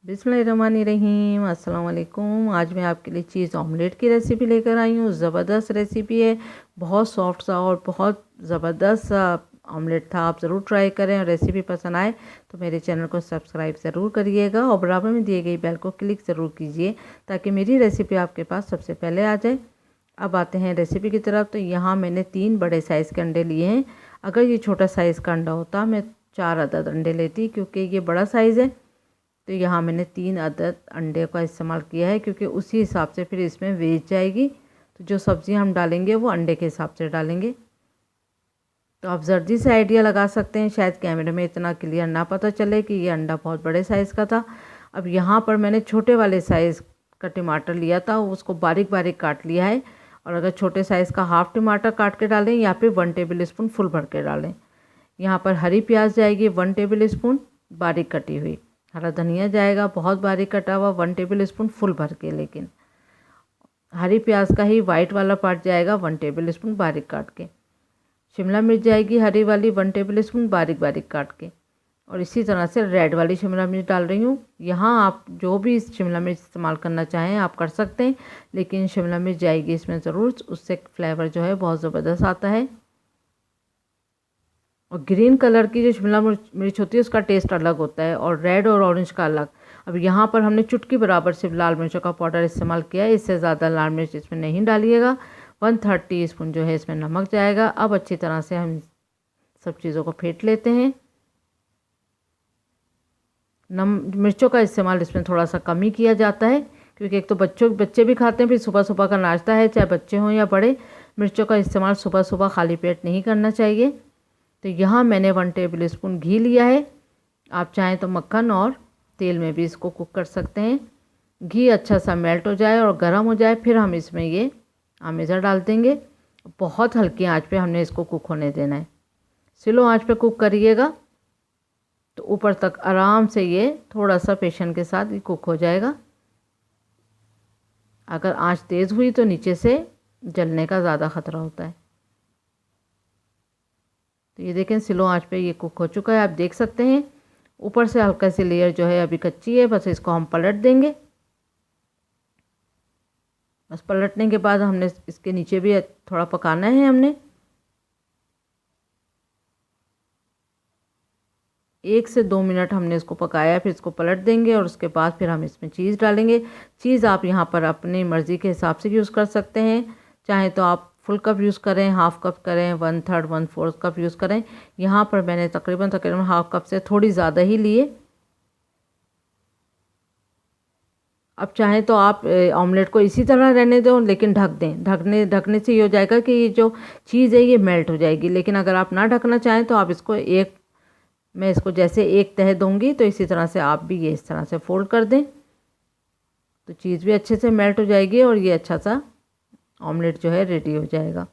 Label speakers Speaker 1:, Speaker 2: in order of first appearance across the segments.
Speaker 1: बिस्मिल्लाहिर्रहमानिर्रहीम, अस्सलाम वालेकुम। आज मैं आपके लिए चीज़ ऑमलेट की रेसिपी लेकर आई हूँ। ज़बरदस्त रेसिपी है, बहुत सॉफ्ट सा और बहुत ज़बरदस्त सा ऑमलेट था। आप ज़रूर ट्राई करें और रेसिपी पसंद आए तो मेरे चैनल को सब्सक्राइब ज़रूर करिएगा और बराबर में दिए गई बेल को क्लिक ज़रूर कीजिए ताकि मेरी रेसिपी आपके पास सबसे पहले आ जाए। अब आते हैं रेसिपी की तरफ। तो यहाँ मैंने 3 बड़े साइज़ के अंडे लिए हैं। अगर ये छोटा साइज़ का अंडा होता मैं 4 अदद अंडे लेती, क्योंकि ये बड़ा साइज़ है तो यहाँ मैंने 3 अदद अंडे का इस्तेमाल किया है, क्योंकि उसी हिसाब से फिर इसमें वेज जाएगी। तो जो सब्ज़ियाँ हम डालेंगे वो अंडे के हिसाब से डालेंगे। तो आप जल्दी से आइडिया लगा सकते हैं, शायद कैमरे में इतना क्लियर ना पता चले कि ये अंडा बहुत बड़े साइज़ का था। अब यहाँ पर मैंने छोटे वाले साइज़ का टमाटर लिया था, उसको बारीक बारीक काट लिया है। और अगर छोटे साइज़ का हाफ़ टमाटर काट के डालें या फिर 1 टेबल स्पून फुल भर के डालें। यहाँ पर हरी प्याज जाएगी 1 टेबल स्पून बारीक कटी हुई। हरा धनिया जाएगा बहुत बारीक कटा हुआ 1 टेबल स्पून फुल भर के, लेकिन हरी प्याज का ही वाइट वाला पार्ट जाएगा 1 टेबल स्पून बारीक काट के। शिमला मिर्च जाएगी हरी वाली 1 टेबल स्पून बारीक बारीक काट के। और इसी तरह से रेड वाली शिमला मिर्च डाल रही हूँ। यहाँ आप जो भी शिमला मिर्च इस्तेमाल करना चाहें आप कर सकते हैं, लेकिन शिमला मिर्च जाएगी इसमें ज़रूर, उससे फ्लेवर जो है बहुत ज़बरदस्त आता है। और ग्रीन कलर की जो शिमला मिर्च होती है उसका टेस्ट अलग होता है और रेड और ऑरेंज का अलग। अब यहाँ पर हमने चुटकी बराबर सिर्फ लाल मिर्चों का पाउडर इस्तेमाल किया है, इससे ज़्यादा लाल मिर्च इसमें नहीं डालिएगा। 1/3 टीस्पून जो है इसमें नमक जाएगा। अब अच्छी तरह से हम सब चीज़ों को फेंट लेते हैं। मिर्चों का इस्तेमाल इसमें थोड़ा सा कम ही किया जाता है, क्योंकि एक तो बच्चे भी खाते हैं, फिर सुबह सुबह का नाश्ता है, चाहे बच्चे हों या बड़े। मिर्चों का इस्तेमाल सुबह सुबह खाली पेट नहीं करना चाहिए। तो यहाँ मैंने 1 टेबल स्पून घी लिया है। आप चाहें तो मक्खन और तेल में भी इसको कुक कर सकते हैं। घी अच्छा सा मेल्ट हो जाए और गर्म हो जाए, फिर हम इसमें ये आमेज़ा डाल देंगे। बहुत हल्की आंच पे हमने इसको कुक होने देना है। स्लो आंच पे कुक करिएगा तो ऊपर तक आराम से ये थोड़ा सा पेशेंस के साथ ये कुक हो जाएगा। अगर आंच तेज़ हुई तो नीचे से जलने का ज़्यादा ख़तरा होता है। तो ये देखें स्लो आंच पे ये कुक हो चुका है, आप देख सकते हैं। ऊपर से हल्का सी लेयर जो है अभी कच्ची है, बस इसको हम पलट देंगे। बस पलटने के बाद हमने इसके नीचे भी थोड़ा पकाना है। हमने 1 से 2 मिनट हमने इसको पकाया, फिर इसको पलट देंगे और उसके बाद फिर हम इसमें चीज़ डालेंगे। चीज़ आप यहाँ पर अपनी मर्ज़ी के हिसाब से यूज़ कर सकते हैं, चाहे तो आप फुल कप यूज़ करें, हाफ़ कप करें, 1/3 1/4 कप यूज़ करें। यहाँ पर मैंने तकरीबन हाफ़ कप से थोड़ी ज़्यादा ही लिए। अब चाहें तो आप ऑमलेट को इसी तरह रहने दो, लेकिन ढक दें। ढकने से ये हो जाएगा कि ये जो चीज़ है ये मेल्ट हो जाएगी। लेकिन अगर आप ना ढकना चाहें तो आप इसको मैं इसको जैसे एक तह दूँगी तो इसी तरह से आप भी ये इस तरह से फोल्ड कर दें, तो चीज़ भी अच्छे से मेल्ट हो जाएगी और ये अच्छा सा ऑमलेट जो है रेडी हो जाएगा।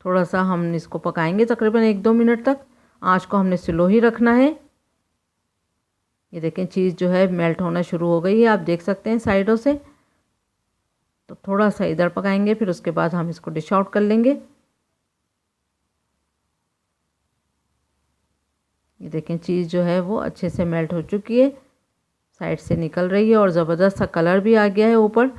Speaker 1: थोड़ा सा हम इसको पकाएंगे तकरीबन 1-2 मिनट तक। आंच को हमने स्लो ही रखना है। ये देखें चीज़ जो है मेल्ट होना शुरू हो गई है, आप देख सकते हैं साइडों से। तो थोड़ा सा इधर पकाएंगे, फिर उसके बाद हम इसको डिश आउट कर लेंगे। ये देखें चीज़ जो है वो अच्छे से मेल्ट हो चुकी है, साइड से निकल रही है और ज़बरदस्त सा कलर भी आ गया है ऊपर।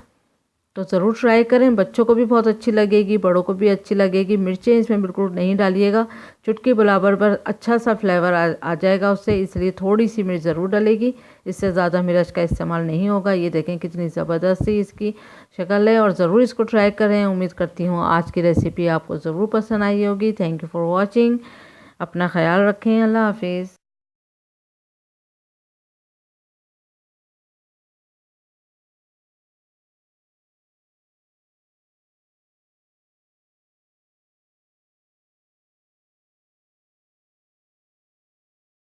Speaker 1: तो ज़रूर ट्राई करें, बच्चों को भी बहुत अच्छी लगेगी, बड़ों को भी अच्छी लगेगी। मिर्चें इसमें बिल्कुल नहीं डालिएगा, चुटकी बराबर पर अच्छा सा फ्लेवर आ जाएगा उससे, इसलिए थोड़ी सी मिर्च ज़रूर डलेगी, इससे ज़्यादा मिर्च का इस्तेमाल नहीं होगा। ये देखें कितनी ज़बरदस्त सी इसकी शक्ल है और ज़रूर इसको ट्राई करें। उम्मीद करती हूँ आज की रेसिपी आपको ज़रूर पसंद आई होगी। Thank you for watching. अपना ख्याल रखें। अल्लाह हाफिज़।